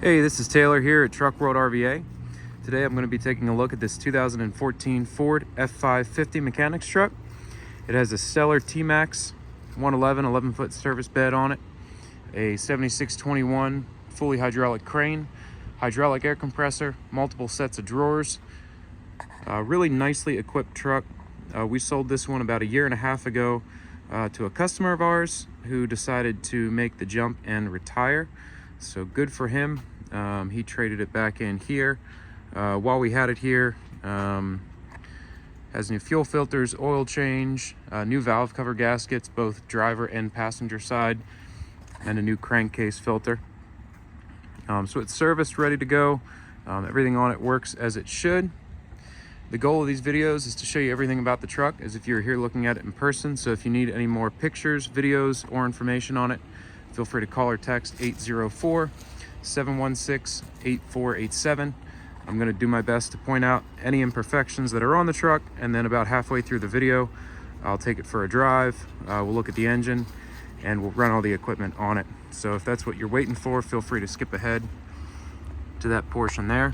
Hey, this is Taylor here at Truck World RVA. Today I'm going to be taking a look at this 2014 Ford F-550 mechanics truck. It has a Stellar TMAX 111 11-foot service bed on it, a 7621 fully hydraulic crane, hydraulic air compressor, multiple sets of drawers. Really nicely equipped truck. We sold this one about a year and a half ago to a customer of ours who decided to make the jump and retire. So good for him. He traded it back in here while we had it here. Has new fuel filters, oil change, new valve cover gaskets, both driver and passenger side, and a new crankcase filter. So it's serviced, ready to go. Everything on it works as it should. The goal of these videos is to show you everything about the truck as if you're here looking at it in person. So if you need any more pictures, videos, or information on it, feel free to call or text 804-716-8487. I'm going to do my best to point out any imperfections that are on the truck, and then about halfway through the video, I'll take it for a drive. We'll look at the engine, and we'll run all the equipment on it. So if that's what you're waiting for, feel free to skip ahead to that portion there.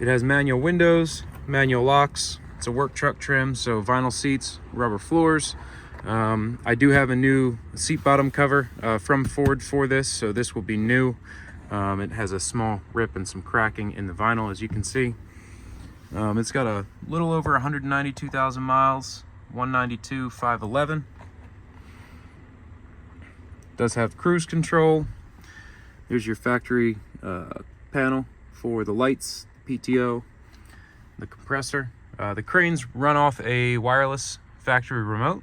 It has manual windows, manual locks. It's a work truck trim, so vinyl seats, rubber floors. I do have a new seat bottom cover from Ford for this, so this will be new. It has a small rip and some cracking in the vinyl, as you can see. It's got a little over 192,000 miles, 192,511. Does have cruise control. Here's your factory panel for the lights, PTO, the compressor. The cranes run off a wireless factory remote.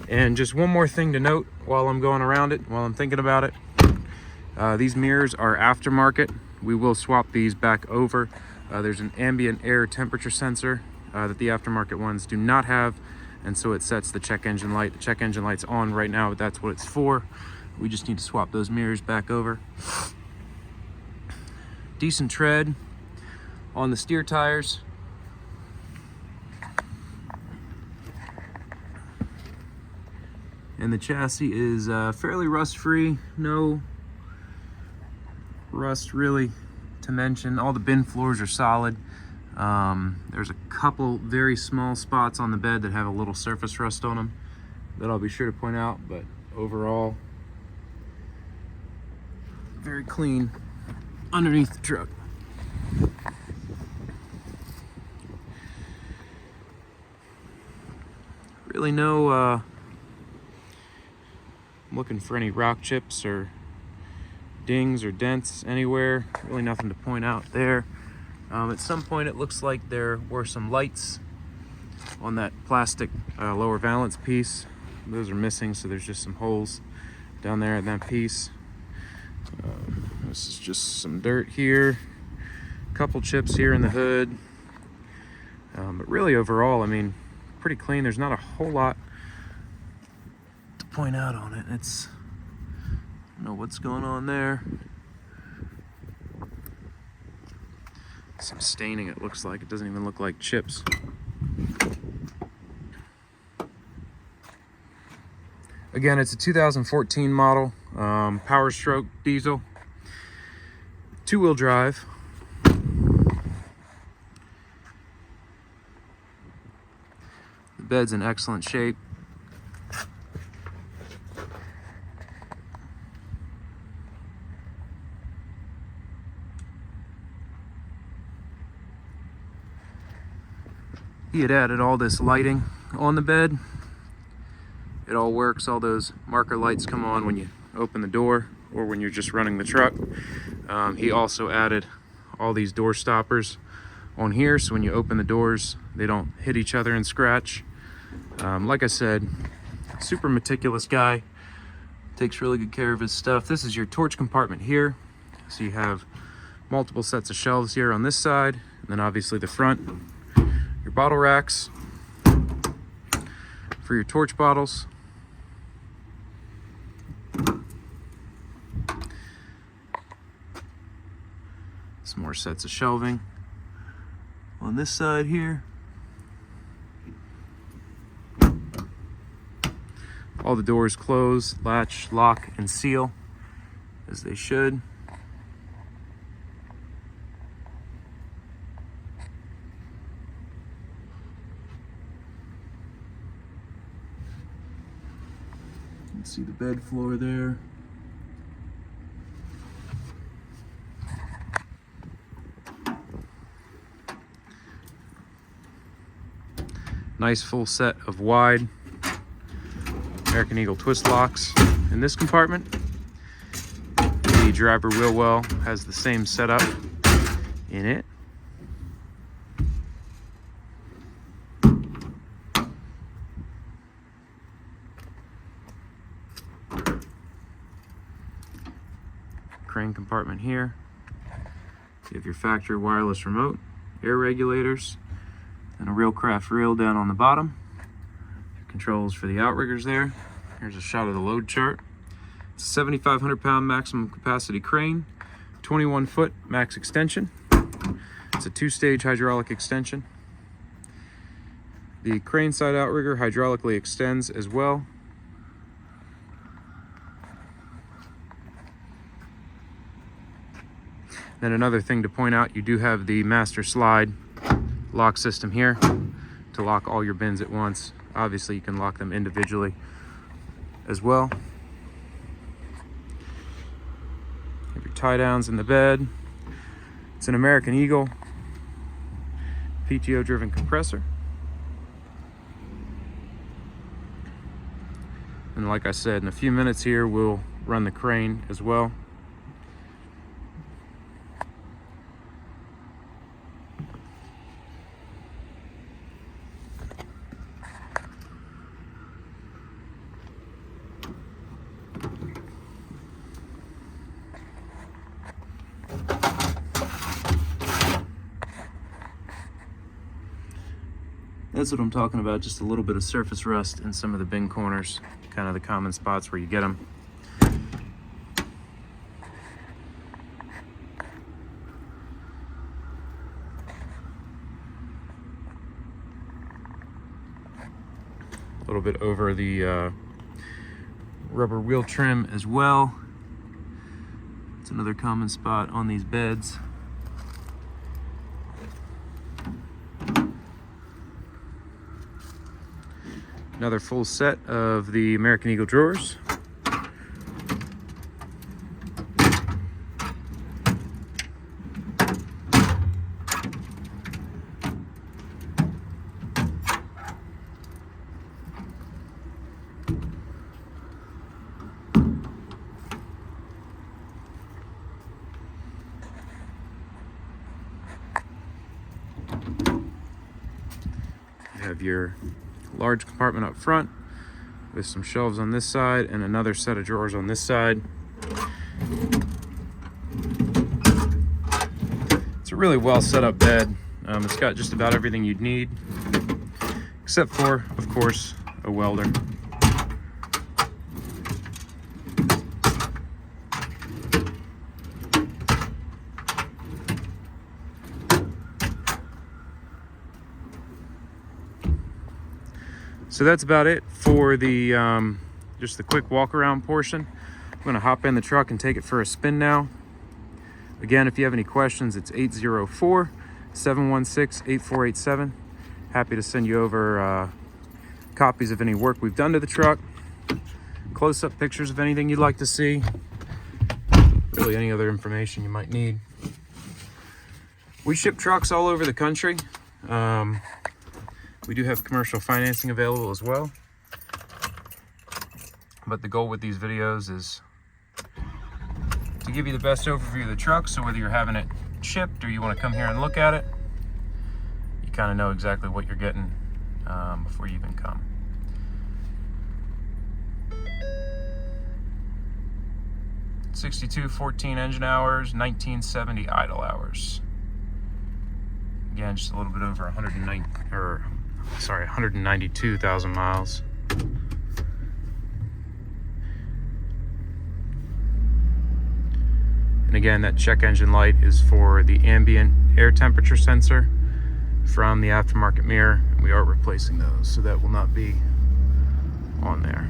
And just one more thing to note while I'm going around it, while I'm thinking about it. These mirrors are aftermarket. We will swap these back over. There's an ambient air temperature sensor that the aftermarket ones do not have, and so it sets the check engine light. The check engine light's on right now, but that's what it's for. We just need to swap those mirrors back over. Decent tread on the steer tires. And the chassis is fairly rust-free, no rust really to mention. All the bin floors are solid. There's a couple very small spots on the bed that have a little surface rust on them that I'll be sure to point out, but overall, very clean underneath the truck. Really no looking for any rock chips or dings or dents anywhere. Really nothing to point out there. At some point it looks like there were some lights on that plastic lower valance piece. Those are missing, so there's just some holes down there in that piece. This is just some dirt here, a couple chips here in the hood, but really overall, I mean, pretty clean. There's not a whole lot to point out on it. It's, I don't know what's going on there. Some staining, it looks like. It doesn't even look like chips. Again, it's a 2014 model, Power Stroke diesel, two-wheel drive. The bed's in excellent shape. He had added all this lighting on the bed. It all works. All those marker lights come on when you open the door or when you're just running the truck. He also added all these door stoppers on here, so when you open the doors, they don't hit each other and scratch. Like I said, super meticulous guy. Takes really good care of his stuff. This is your torch compartment here. So you have multiple sets of shelves here on this side, and then obviously the front. Your bottle racks for your torch bottles. Some more sets of shelving on this side here. All the doors close, latch, lock, and seal as they should. You can see the bed floor there. Nice full set of wide American Eagle twist locks in this compartment. The driver wheel well has the same setup in it. Crane compartment here. You have your factory wireless remote, air regulators, and a Reelcraft reel down on the bottom. Controls for the outriggers there. Here's a shot of the load chart. It's a 7,500 pound maximum capacity crane, 21 foot max extension. It's a 2-stage hydraulic extension. The crane side outrigger hydraulically extends as well. Then another thing to point out, you do have the master slide lock system here to lock all your bins at once. Obviously you can lock them individually as well. You have your tie downs in the bed. It's an American Eagle PTO driven compressor. And like I said, in a few minutes here we'll run the crane as well. That's what I'm talking about, just a little bit of surface rust in some of the bin corners, kind of the common spots where you get them. A little bit over the rubber wheel trim as well. It's another common spot on these beds. Another full set of the American Eagle drawers. You have your large compartment up front with some shelves on this side and another set of drawers on this side. It's a really well set up bed. It's got just about everything you'd need, except for, of course, a welder. So that's about it for the just the quick walk around portion. I'm going to hop in the truck and take it for a spin now. Again, if you have any questions, it's 804-716-8487. Happy to send you over copies of any work we've done to the truck, close-up pictures of anything you'd like to see, really any other information you might need. We ship trucks all over the country. We do have commercial financing available as well. But the goal with these videos is to give you the best overview of the truck, so whether you're having it shipped or you want to come here and look at it, you kind of know exactly what you're getting before you even come. $62.14 engine hours, 1970 idle hours. Again, just a little bit over 192,000 miles. And again, that check engine light is for the ambient air temperature sensor from the aftermarket mirror. We are replacing those, so that will not be on there.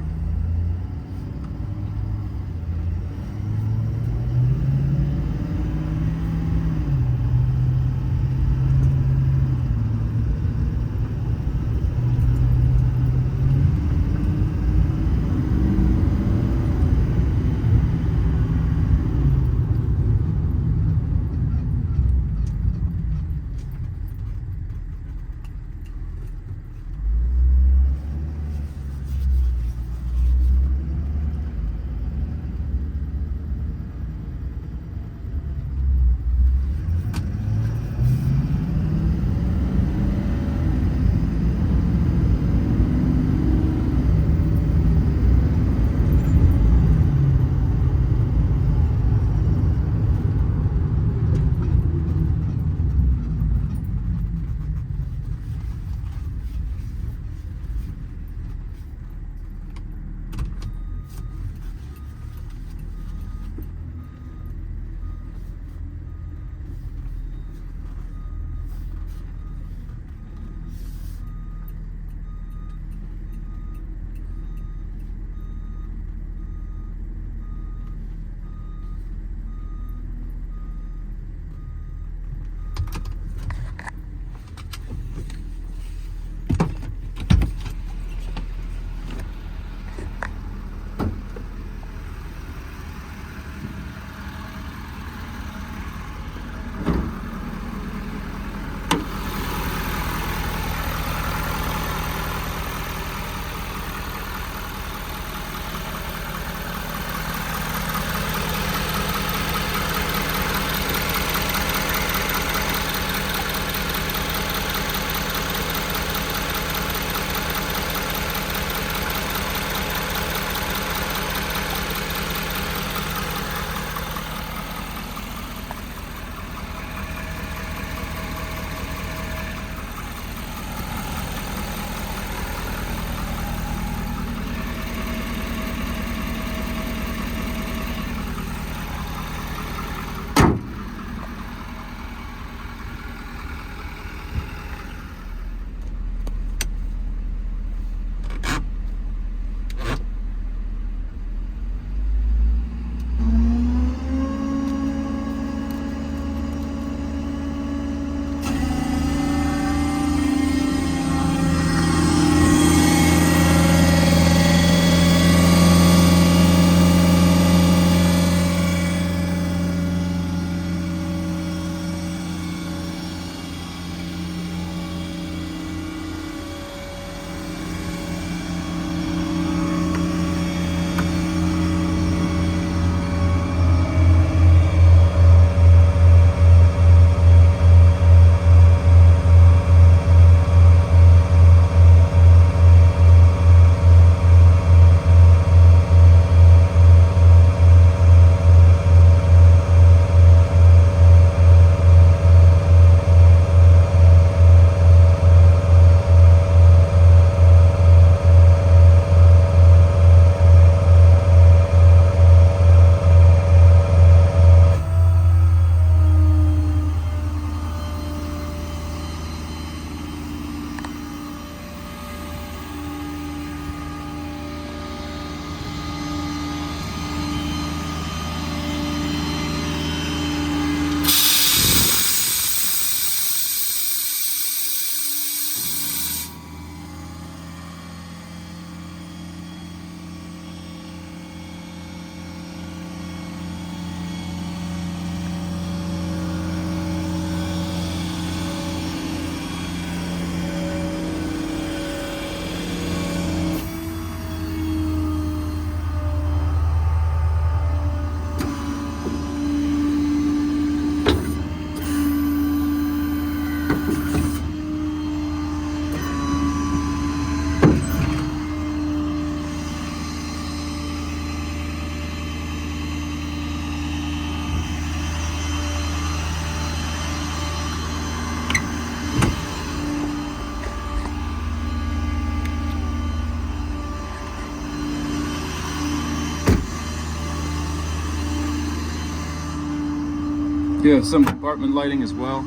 You have some compartment lighting as well.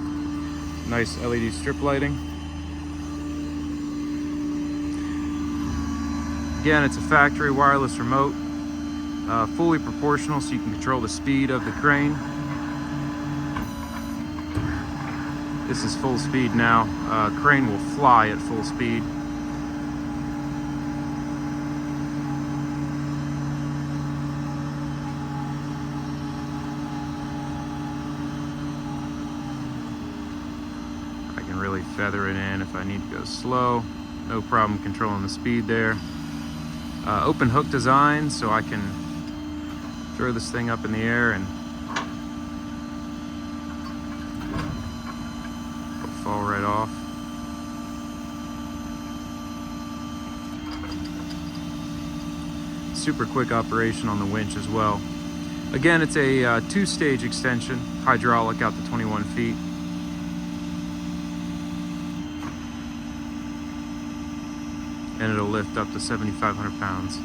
Nice LED strip lighting. Again, it's a factory wireless remote, fully proportional, so you can control the speed of the crane. This is full speed now. Crane will fly at full speed. I can really feather it in if I need to go slow. No problem controlling the speed there. Open hook design, so I can throw this thing up in the air and it'll fall right off. Super quick operation on the winch as well. Again, it's a two-stage extension, hydraulic out to 21 feet. And it'll lift up to 7,500 pounds.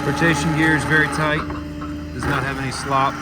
Rotation gear is very tight, does not have any slop.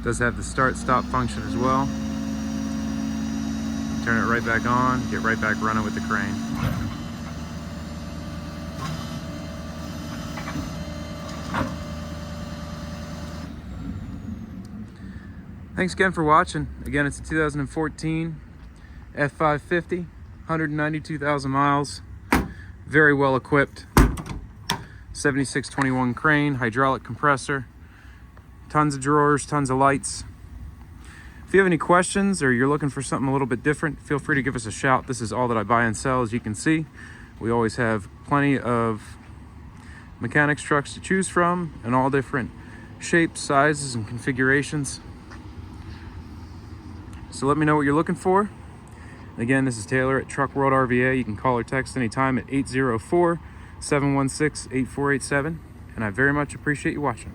Does have the start-stop function as well. Turn it right back on, get right back running with the crane. Thanks again for watching. Again, it's a 2014 F-550, 192,000 miles, very well equipped. 7621 crane, hydraulic compressor. Tons of drawers, tons of lights. If you have any questions or you're looking for something a little bit different, feel free to give us a shout. This is all that I buy and sell, as you can see. We always have plenty of mechanics trucks to choose from in all different shapes, sizes, and configurations. So let me know what you're looking for. Again, this is Taylor at Truck World RVA. You can call or text anytime at 804-716-8487. And I very much appreciate you watching.